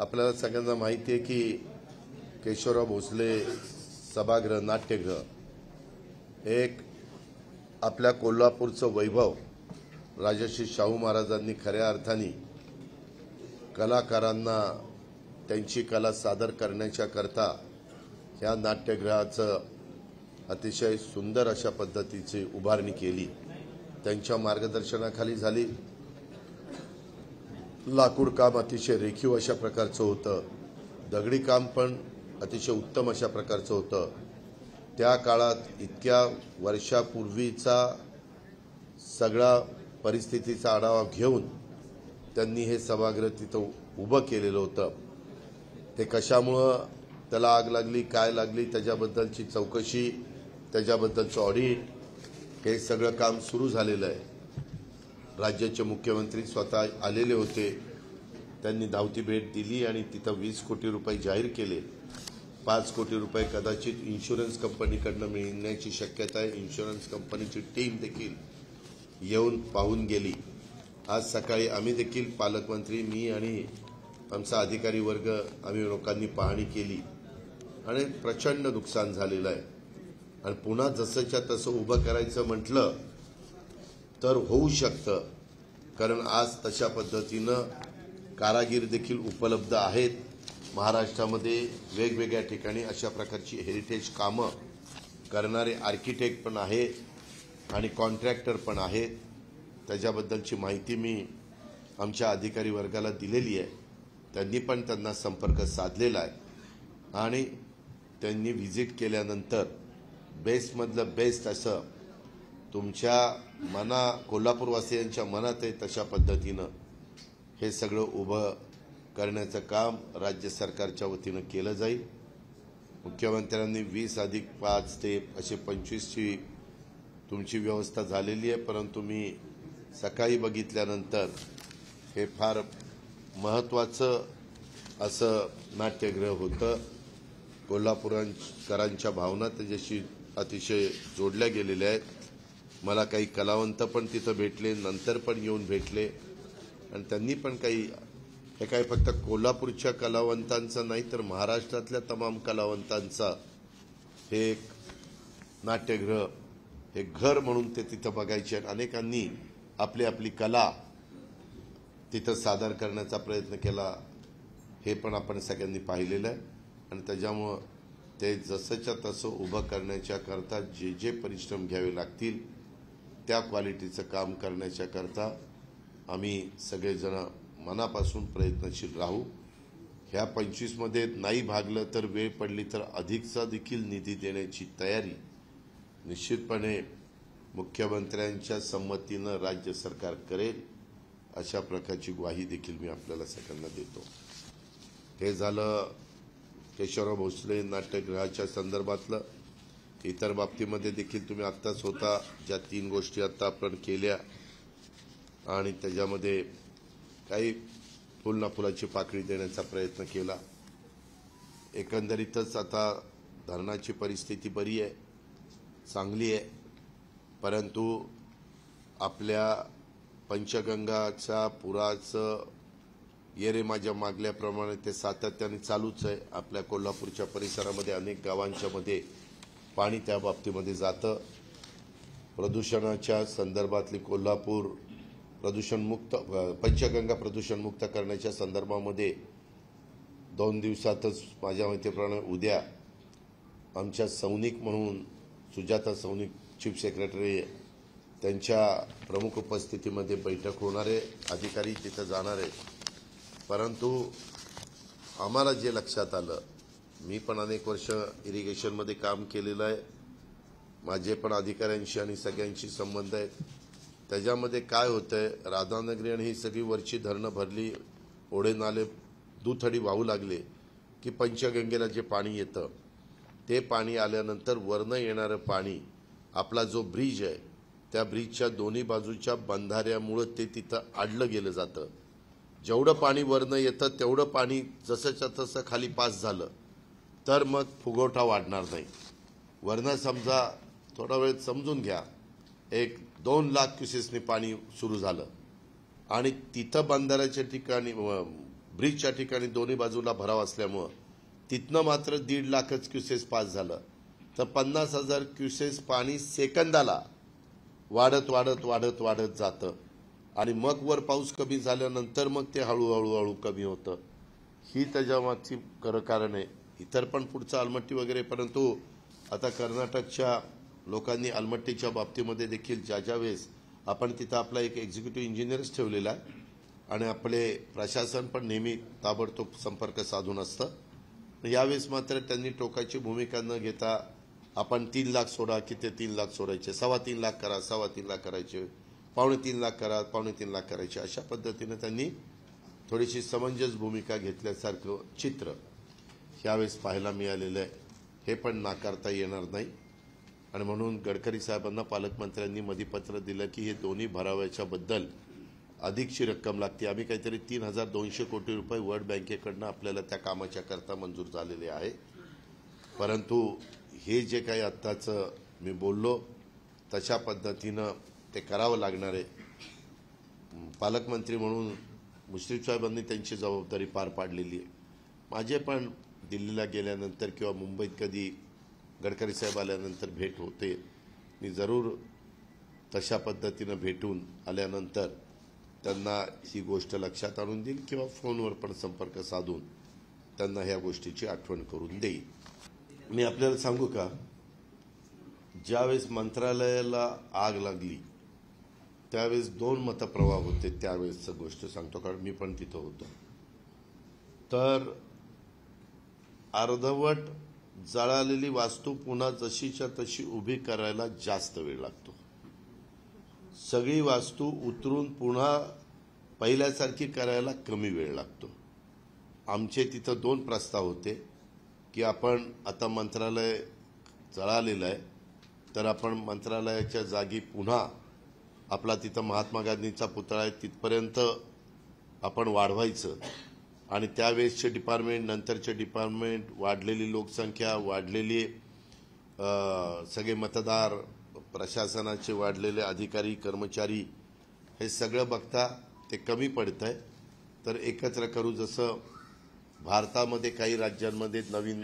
आपल्याला सगळ्यांना माहिती आहे की केशवराव भोसले सभागृह नाट्यगृह एक आपल्या कोल्हापूरचं वैभव राजश्री शाहू महाराजांनी खऱ्या अर्थाने कलाकारांना त्यांची कला सादर करण्याच्या करता ह्या नाट्यगृहाचं अतिशय सुंदर अशा पद्धतीची उभारणी केली। त्यांच्या मार्गदर्शनाखाली झाली। लाकूड काम अतिशय रेखीव अशा प्रकारचं होतं, दगडी काम पण अतिशय उत्तम अशा प्रकारचं होतं। त्या काळात इतक्या वर्षापूर्वीचा सगळा परिस्थितीचा आढावा घेऊन त्यांनी हे सभागृह तिथं उभं केलेलं होतं। ते कशामुळं त्याला आग लागली, काय लागली, त्याच्याबद्दलची चौकशी, त्याच्याबद्दलचं ऑडिट, हे सगळं काम सुरू झालेलं आहे। राज्याचे मुख्यमंत्री स्वतः आलेले होते, त्यांनी धावती भेट दिली आणि तिथं 20 कोटी रुपये जाहीर केले। 5 कोटी रुपये कदाचित इन्शुरन्स कंपनीकडनं मिळण्याची शक्यता आहे। इन्शुरन्स कंपनीची टीम देखील येऊन पाहून गेली। आज सकाळी आम्ही देखील पालकमंत्री, मी आणि आमचा अधिकारी वर्ग, आम्ही लोकांनी पाहणी केली आणि प्रचंड नुकसान झालेलं आहे। आणि पुन्हा जसंच्या तसं उभं करायचं म्हटलं तर होऊ शकतं, कारण आज तशा पद्धतीनं कारागीर देखील उपलब्ध आहेत। महाराष्ट्रामध्ये वेगवेगळ्या ठिकाणी अशा प्रकारची हेरिटेज कामं करणारे आर्किटेक्ट पण आहेत आणि कॉन्ट्रॅक्टर पण आहेत। त्याच्याबद्दलची माहिती मी आमच्या अधिकारी वर्गाला दिलेली आहे। त्यांनी पण त्यांना संपर्क साधलेला आहे आणि त्यांनी व्हिजिट केल्यानंतर बेस्टमधलं बेस्ट असं तुमच्या कोल्हापूरवासियांच्या मनात आहे तशा पद्धतीनं हे सगळं उभं करण्याचं काम राज्य सरकारच्या वतीनं केलं जाईल। मुख्यमंत्र्यांनी 20+5 ते असे 25ची तुमची व्यवस्था झालेली आहे, परंतु मी सकाळी बघितल्यानंतर हे फार महत्त्वाचं असं नाट्यगृह होतं। कोल्हापूरकरांच्या भावना त्याच्याशी अतिशय जोडल्या गेलेल्या आहेत। मला काही कलावंत पण तिथं भेटले, नंतर पण येऊन भेटले आणि त्यांनी पण हे काही फक्त कोल्हापूरच्या कलावंतांचं नाही तर महाराष्ट्रातल्या तमाम कलावंतांचा हे एक नाट्यगृह, हे घर म्हणून ते तिथं बघायचे आणि अनेकांनी आपली आपली कला तिथं सादर करण्याचा प्रयत्न केला, हे पण आपण सगळ्यांनी पाहिलेलं आहे। आणि त्याच्यामुळं ते जसंच्या तसं उभं करण्याच्या करता जे जे परिश्रम घ्यावे लागतील त्या क्वालिटीचं काम करण्याच्या करता आम्ही सगळेजण मनापासून प्रयत्नशील राहू। ह्या 25मध्ये नाही भागलं तर वेळ पडली तर अधिकचा देखील निधी देण्याची तयारी निश्चितपणे मुख्यमंत्र्यांच्या संमतीनं राज्य सरकार करेल, अशा प्रकारची ग्वाही देखील मी आपल्याला सगळ्यांना देतो। हे झालं केशवराव भोसले नाट्यगृहाच्या संदर्भातलं। इतर बाबतीमध्ये देखील तुम्ही आत्ताच होता, ज्या 3 गोष्टी आत्ता आपण केल्या आणि त्याच्यामध्ये काही फुल ना फुलाची पाकळी देण्याचा प्रयत्न केला। एकंदरीतच आता धरणाची परिस्थिती बरी आहे, चांगली आहे, परंतु आपल्या पंचगंगाच्या पुराचं ये रे माझ्या मागल्याप्रमाणे ते सातत्याने चालूच आहे। आपल्या कोल्हापूरच्या परिसरामध्ये अनेक गावांच्या मध्ये पाणी त्या बाबतीमध्ये जातं। प्रदूषणाच्या संदर्भातली कोल्हापूर प्रदूषणमुक्त, पंचगंगा प्रदूषणमुक्त करण्याच्या संदर्भामध्ये 2 दिवसातच माझ्या माहितीप्रमाणे उद्या आमच्या सौनिक म्हणून सुजाता सौनिक चीफ सेक्रेटरी त्यांच्या प्रमुख उपस्थितीमध्ये बैठक होणार आहे, अधिकारी तिथं जाणार आहे। परंतु आम्हाला जे लक्षात आलं, मी पण अनेक वर्ष इरिगेशनमध्ये काम केलेलं आहे, माझे पण अधिकाऱ्यांशी आणि सगळ्यांशी संबंध आहेत। त्याच्यामध्ये काय होतंय, राधानगरी आणि ही सगळी वरची धरणं भरली, ओढे नाले दुथडी वाहू लागले की पंचगंगेला जे पाणी येतं ते पाणी आल्यानंतर वरनं येणारं पाणी आपला जो ब्रिज आहे त्या ब्रिजच्या दोन्ही बाजूच्या बंधाऱ्यामुळे ते तिथं अडलं गेलं जातं। जेवढं पाणी वरनं येतं तेवढं पाणी जसंच्या तसं खाली पास झालं तर मग फुगवटा वाढणार नाही। वरनं समजा थोडा वेळ समजून घ्या, 1-2 लाख क्युसेसनी पाणी सुरू झालं आणि तिथं बंधाऱ्याच्या ठिकाणी ब्रिजच्या ठिकाणी दोन्ही बाजूला भराव असल्यामुळं तिथनं मात्र 1.5 लाखच क्युसेस पास झालं. तर 50,000 क्युसेस पाणी सेकंदाला वाढत वाढत वाढत वाढत जातं आणि मग वर पाऊस कमी झाल्यानंतर मग ते हळूहळू कमी होतं. ही त्याच्यामागची कारण आहे. इतर पण पुढचं आलमट्टी वगैरे, परंतु आता कर्नाटकच्या लोकांनी आलमट्टीच्या बाबतीमध्ये देखील ज्या वेळेस आपण तिथं आपला एक एक्झिक्युटिव्ह इंजिनियरच ठेवलेला आहे आणि आपले प्रशासन पण नेहमी ताबडतोब संपर्क साधून असतं. यावेळेस मात्र त्यांनी टोकाची भूमिका न घेता आपण 3 लाख सोडा की ते 3 लाख सोडायचे, 3.25 लाख करा, 3.25 लाख करायचे, 2.25 लाख करा, 3.25 लाख करायचे, अशा पद्धतीने त्यांनी थोडीशी समंजस भूमिका घेतल्यासारखं चित्र यावेळेस पाहायला मिळालेलं आहे. हे पण नाकारता येणार नाही. आणि म्हणून गडकरी साहेबांना पालकमंत्र्यांनी मध्ये पत्र दिलं की हे दोन्ही भराव्याच्या बद्दल अधिकची रक्कम लागते. आम्ही काहीतरी 3,200 कोटी रुपये वर्ल्ड बँकेकडनं आपल्याला त्या कामाच्या करता मंजूर झालेले आहे. परंतु हे जे काही आत्ताचं मी बोललो तशा पद्धतीनं ते करावं लागणार आहे. पालकमंत्री म्हणून मुश्रीफ साहेबांनी त्यांची जबाबदारी पार पाडलेली आहे. माझे पण दिल्लीला गेल्यानंतर किंवा मुंबईत कधी गडकरी साहेब आल्यानंतर भेट होते. मी जरूर तशा पद्धतीनं भेटून आल्यानंतर त्यांना ही गोष्ट लक्षात आणून देईल किंवा फोनवर पण संपर्क साधून त्यांना ह्या गोष्टीची आठवण करून देईल. मी आपल्याला सांगू का, ज्यावेळेस मंत्रालयाला आग लागली त्यावेळेस 2 मतप्रवाह होते. त्यावेळेसचं गोष्ट सांगतो कारण मी पण तिथं होतो. तर अर्धवट जळालेली वास्तू पुन्हा जशीच्या तशी उभी करायला जास्त वेळ लागतो. सगळी वास्तू उतरून पुन्हा पहिल्यासारखी करायला कमी वेळ लागतो. आमचे तिथं 2 प्रस्ताव होते की आपण आता मंत्रालय जळालेलं आहे तर आपण मंत्रालयाच्या जागी पुन्हा आपला तिथं महात्मा गांधींचा पुतळा आहे तिथपर्यंत आपण वाढवायचं आणि त्यावेळेसचे डिपार्टमेंट, नंतरचे डिपार्टमेंट, वाढलेली लोकसंख्या, वाढलेली सगळे मतदार, प्रशासनाचे वाढलेले अधिकारी कर्मचारी, हे सगळं बघता ते कमी पडत आहे. तर एकत्र करू. जसं भारतामध्ये काही राज्यांमध्ये नवीन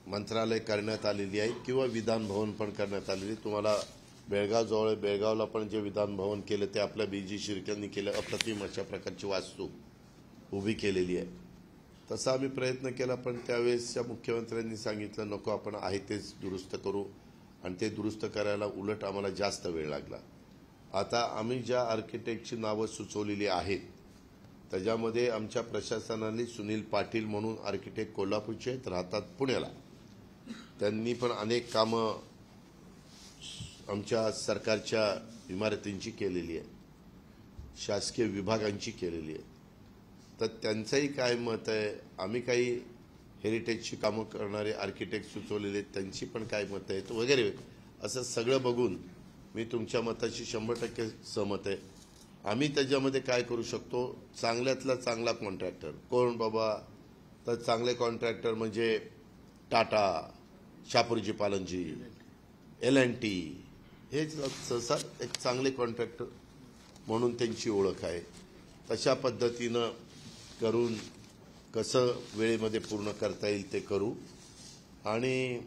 मंत्रालय करण्यात आलेली आहे किंवा विधान भवन पण करण्यात आलेली. तुम्हाला बेळगाव जवळ आहे, बेळगावला पण जे विधान भवन केलं ते आपल्या BG शिर्केंनी केलं. अप्रतिम अशा प्रकारची वास्तू उभी केलेली आहे. तसा आम्ही प्रयत्न केला पण त्यावेळेसच्या मुख्यमंत्र्यांनी सांगितलं नको, आपण आहे तेच दुरुस्त करू आणि ते दुरुस्त करायला उलट आम्हाला जास्त वेळ लागला. आता आम्ही ज्या आर्किटेक्टची नावं सुचवलेली आहेत त्याच्यामध्ये आमच्या प्रशासनाने सुनील पाटील म्हणून आर्किटेक्ट कोल्हापूरचे आहेत, राहतात पुण्याला. त्यांनी पण अनेक कामं आमच्या सरकारच्या इमारतींची केलेली आहे, शासकीय विभागांची केलेली आहे. तर त्यांचंही काय मत आहे, आम्ही काही हेरिटेजची कामं करणारे आर्किटेक्ट सुचवलेले आहेत त्यांची पण काय मतं आहेत वगैरे, असं सगळं बघून मी तुमच्या मताशी 100% सहमत आहे. आम्ही त्याच्यामध्ये काय करू शकतो, चांगल्यातला चांगला कॉन्ट्रॅक्टर कोण बाबा, तर चांगले कॉन्ट्रॅक्टर म्हणजे टाटा, शापूरजी पालनजी, L&T, हे सहसा एक चांगले कॉन्ट्रॅक्टर म्हणून त्यांची ओळख आहे. तशा पद्धतीनं करून कसं वेळेमध्ये पूर्ण करता येईल ते करू. आणि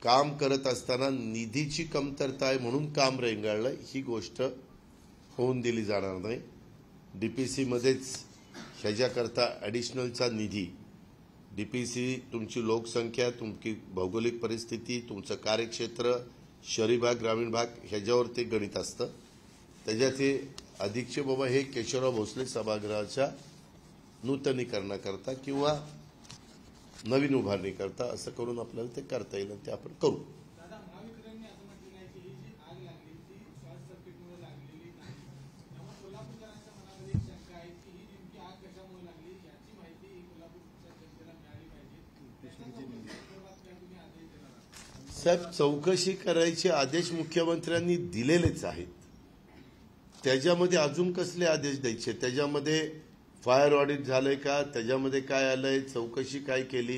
काम करत असताना निधीची कमतरता आहे म्हणून काम रेंगाळलं ही गोष्ट होऊन दिली जाणार नाही. DPC मध्येच ह्याच्याकरता ॲडिशनलचा निधी, DPC तुमची लोकसंख्या, तुमची भौगोलिक परिस्थिती, तुमचं कार्यक्षेत्र, शहरी भाग, ग्रामीण भाग, ह्याच्यावर ते गणित असतं. त्याच्याचे अधिकचे बाबा हे केशवराव भोसले सभागृहाच्या नूतनीकरणाकरता किंवा नवीन उभारणी करता असं करून आपल्याला ते करता येईल ते आपण करू. साहेब, चौकशी करायचे आदेश मुख्यमंत्र्यांनी दिलेलेच आहेत. त्याच्यामध्ये अजून कसले आदेश द्यायचे, त्याच्यामध्ये फायर ऑडिट झालंय का, त्याच्यामध्ये काय आलंय, चौकशी काय केली,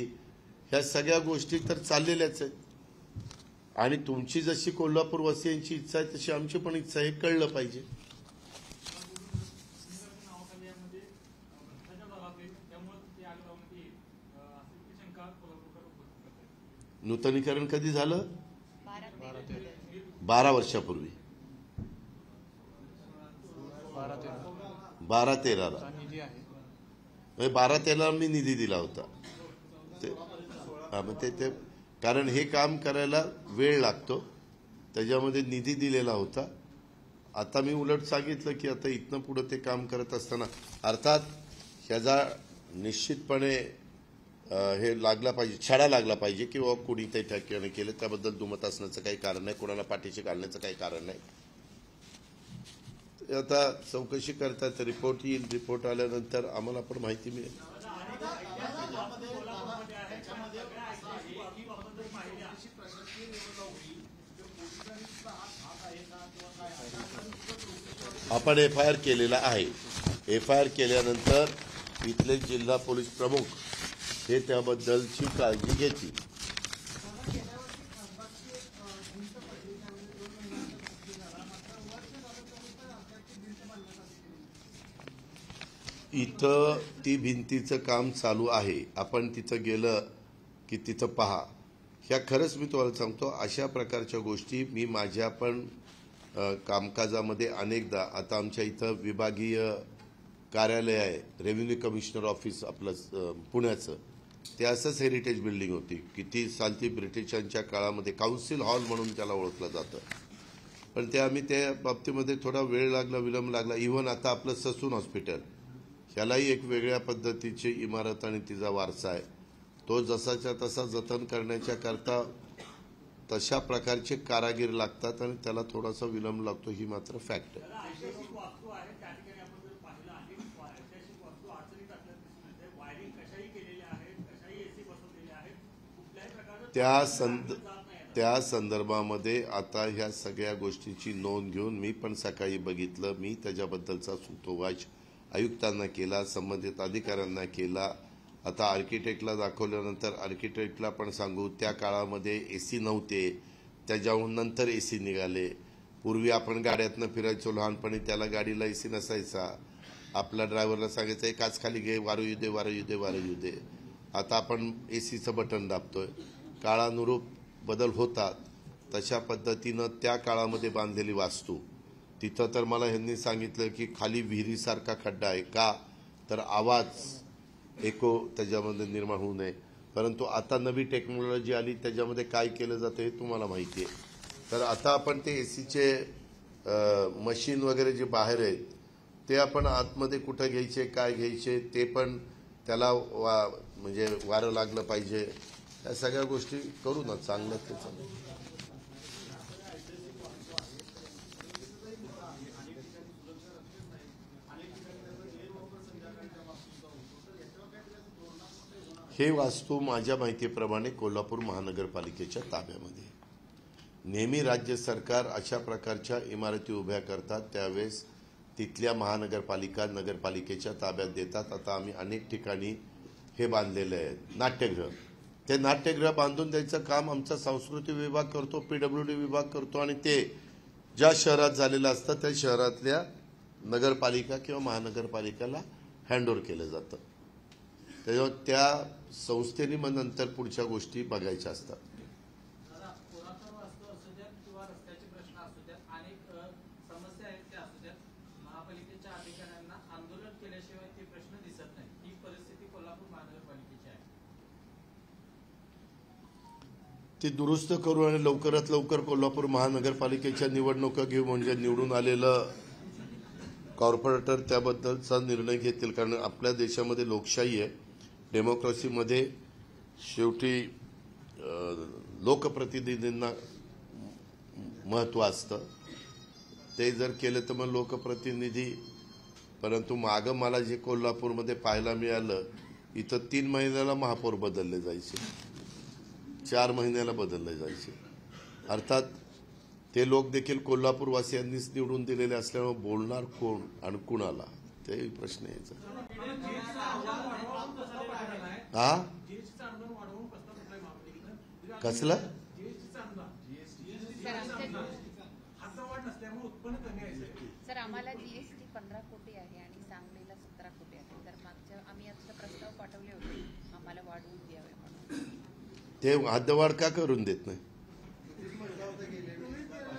ह्या सगळ्या गोष्टी तर चाललेल्याच आहेत. आणि तुमची जशी कोल्हापूरवासियांची इच्छा आहे तशी आमची पण इच्छा आहे, कळलं पाहिजे. नूतनीकरण कधी झालं? 12 वर्षापूर्वी, 12-13ला. 12-13ला मी निधी दिला होता. ते कारण हे काम करायला वेळ लागतो, त्याच्यामध्ये निधी दिलेला होता. आता मी उलट सांगितलं की आता इथनं पुढे ते काम करत असताना अर्थात ह्याचा निश्चितपणे हे लागला पाहिजे, छडा लागला पाहिजे किंवा कोणी त्या ठिकाणी केलं त्याबद्दल दुमत असण्याचं काही कारण नाही, कोणाला पाठीशी घालण्याचं काही कारण नाही. आता चौकशी करतात, रिपोर्ट येईल, रिपोर्ट आल्यानंतर आम्हाला पण माहिती मिळेल. आपण FIR केलेला आहे. FIR केल्यानंतर इथले जिल्हा पोलीस प्रमुख हे त्याबद्दलची काळजी घेतील. इथं ती भिंतीचं काम चालू आहे. आपण तिथं गेलं की तिथं पहा. ह्या खरंच मी तुम्हाला सांगतो, अशा प्रकारच्या गोष्टी मी माझ्या पण कामकाजामध्ये अनेकदा, आता आमच्या इथं विभागीय कार्यालय आहे, रेव्हेन्यू कमिशनर ऑफिस आपलं पुण्याचं, ते असंच हेरिटेज बिल्डिंग होती. किती सालची ब्रिटिशांच्या काळामध्ये काउन्सिल हॉल म्हणून त्याला ओळखलं जातं. पण ते आम्ही त्या बाबतीमध्ये थोडा वेळ लागला, विलंब लागला. इव्हन आता आपलं ससून हॉस्पिटल, ह्यालाही एक वेगळ्या पद्धतीची इमारत आणि तिचा वारसा आहे. तो जसाच्या तसा जतन करण्याच्या करता तशा प्रकारचे कारागीर लागतात आणि त्याला थोडासा विलंब लागतो, ही मात्र फॅक्ट आहे. त्या संदर्भामध्ये आता ह्या सगळ्या गोष्टीची नोंद घेऊन मी पण सकाळी बघितलं. मी त्याच्याबद्दलचा सूतोवाच आयुक्तांना केला, संबंधित अधिकाऱ्यांना केला. आता आर्किटेक्टला दाखवल्यानंतर आर्किटेक्टला पण सांगू, त्या काळामध्ये AC नव्हते, त्याच्याहून नंतर AC निघाले. पूर्वी आपण गाड्यातनं फिरायचो लहानपणी, त्याला गाडीला AC नसायचा. आपला ड्रायव्हरला सांगायचं एकाच खाली घे, वारं येऊ दे, वारं येऊ दे, वारं येऊ दे. आता आपण ACचं बटन दाबतोय. काळानुरूप बदल होतात. तशा पद्धतीनं त्या काळामध्ये बांधलेली वास्तू, तिथं तर मला ह्यांनी सांगितलं की खाली विहिरीसारखा खड्डा आहे. का तर आवाज एको त्याच्यामध्ये निर्माण होऊ नये. परंतु आता नवी टेक्नॉलॉजी आली, त्याच्यामध्ये काय केलं जातं हे तुम्हाला माहिती आहे. तर आता आपण ते ACचे मशीन वगैरे जे बाहेर आहेत ते आपण आतमध्ये कुठं घ्यायचे, काय घ्यायचे, ते पण त्याला म्हणजे वारं लागलं पाहिजे. या सगळ्या गोष्टी करू ना, चांगलं ते चांगलं. हे वास्तू माझ्या माहितीप्रमाणे कोल्हापूर महानगरपालिकेच्या ताब्यामध्ये. नेहमी राज्य सरकार अशा प्रकारच्या इमारती उभ्या करतात, त्यावेळेस तिथल्या महानगरपालिका नगरपालिकेच्या ताब्यात देतात. आता आम्ही अनेक ठिकाणी हे बांधलेले आहेत नाट्यगृह. ते नाट्यगृह बांधून द्यायचं काम आमचा सांस्कृतिक विभाग करतो, PWD विभाग करतो, आणि ते ज्या शहरात झालेलं असतं त्या शहरातल्या नगरपालिका किंवा महानगरपालिकेला हँडओव्हर केलं जातं. त्याच्यावर त्या संस्थेने मग नंतर पुढच्या गोष्टी बघायच्या असतात. ती दुरुस्त करू आणि लवकरात लवकर कोल्हापूर महानगरपालिकेच्या निवडणुका घेऊ, म्हणजे निवडून आलेलं कॉर्पोरेटर त्याबद्दलचा निर्णय घेतील. कारण आपल्या देशामध्ये लोकशाही आहे, डेमोक्रेसीमध्ये शेवटी लोकप्रतिनिधींना महत्त्व असतं. ते जर केलं तर मग लोकप्रतिनिधी. परंतु मागं मला जे कोल्हापूरमध्ये पाहायला मिळालं, इथं 3 महिन्याला महापौर बदलले जायचे, 4 महिन्याला बदलले जायचे. अर्थात ते लोक देखील कोल्हापूरवासियांनीच निवडून दिलेले असल्यामुळे बोलणार कोण आणि कुणाला, ते प्रश्न यायचा. हा कसला सर, आम्हाला GST 15 कोटी आहे आणि सांगलीला 17 कोटी आहे. तर मागच्या आम्ही आता प्रस्ताव पाठवले होते ते हद्दवाढ का करून देत नाही?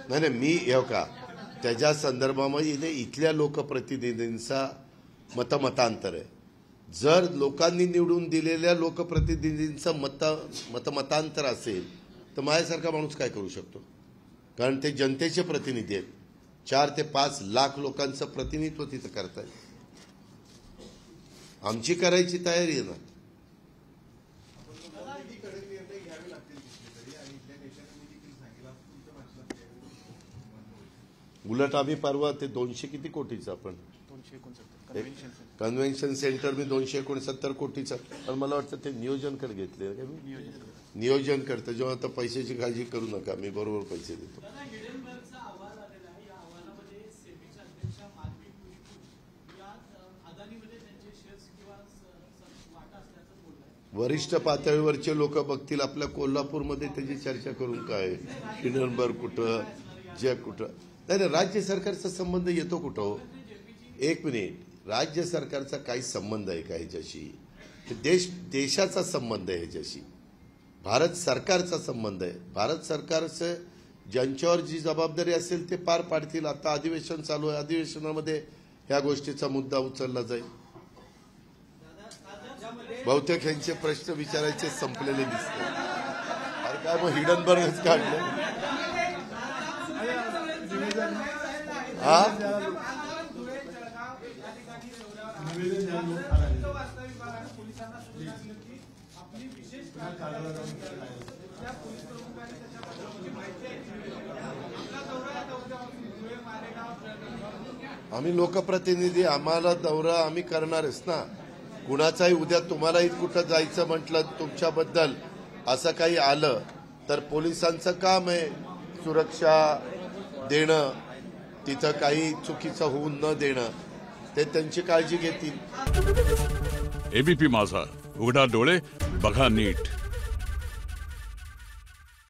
नाही मी येऊ का त्याच्या संदर्भामध्ये इथल्या लोकप्रतिनिधींचा मतमतांतर आहे. जर लोकांनी निवडून दिलेल्या लोकप्रतिनिधींचं मतमतांतर असेल तर माझ्यासारखा माणूस काय करू शकतो? कारण ते जनतेचे प्रतिनिधी आहेत. 4 ते 5 लाख लोकांचं प्रतिनिधित्व तिथं करतायत. आमची करायची तयारी आहे ना. उलट आम्ही परवा ते 200 किती कोटीचं आपण कन्व्हेन्शन सेंटर मी 269 कोटीचं, पण मला वाटतं ते नियोजनकडे घेतले. नियोजन करतं जेव्हा आता पैशाची काळजी करू नका, मी बरोबर पैसे देतो. वरिष्ठ पातळीवरचे लोक बघतील. आपल्या कोल्हापूरमध्ये त्याची चर्चा करून काय, हिडनबर्ग कुठं, जग कुठं. नाही राज्य सरकारचा संबंध येतो कुठं हो? एक मिनिट, राज्य सरकारचा काही संबंध आहे का ह्याच्याशी? देशाचा संबंध आहे ह्याच्याशी. भारत सरकारचा संबंध आहे. भारत सरकारचं ज्यांच्यावर जी जबाबदारी असेल ते पार पाडतील. आता अधिवेशन चालू आहे, अधिवेशनामध्ये ह्या गोष्टीचा मुद्दा उचलला जाईल. बहुतेक यांचे प्रश्न विचारायचे संपलेले दिसते. अरे काय मग हिडनबर्गच काढलं? हा आम्ही लोकप्रतिनिधी, आम्हाला दौरा आम्ही करणारच ना. कुणाचाही उद्या तुम्हालाही कुठं जायचं म्हटलं तुमच्याबद्दल असं काही आलं तर पोलिसांचं काम आहे सुरक्षा देणं, तिथं काही चुकीचं होऊन न देणं, ते त्यांची काळजी घेतील. एबीपी माझा, उघडा डोळे बघा नीट.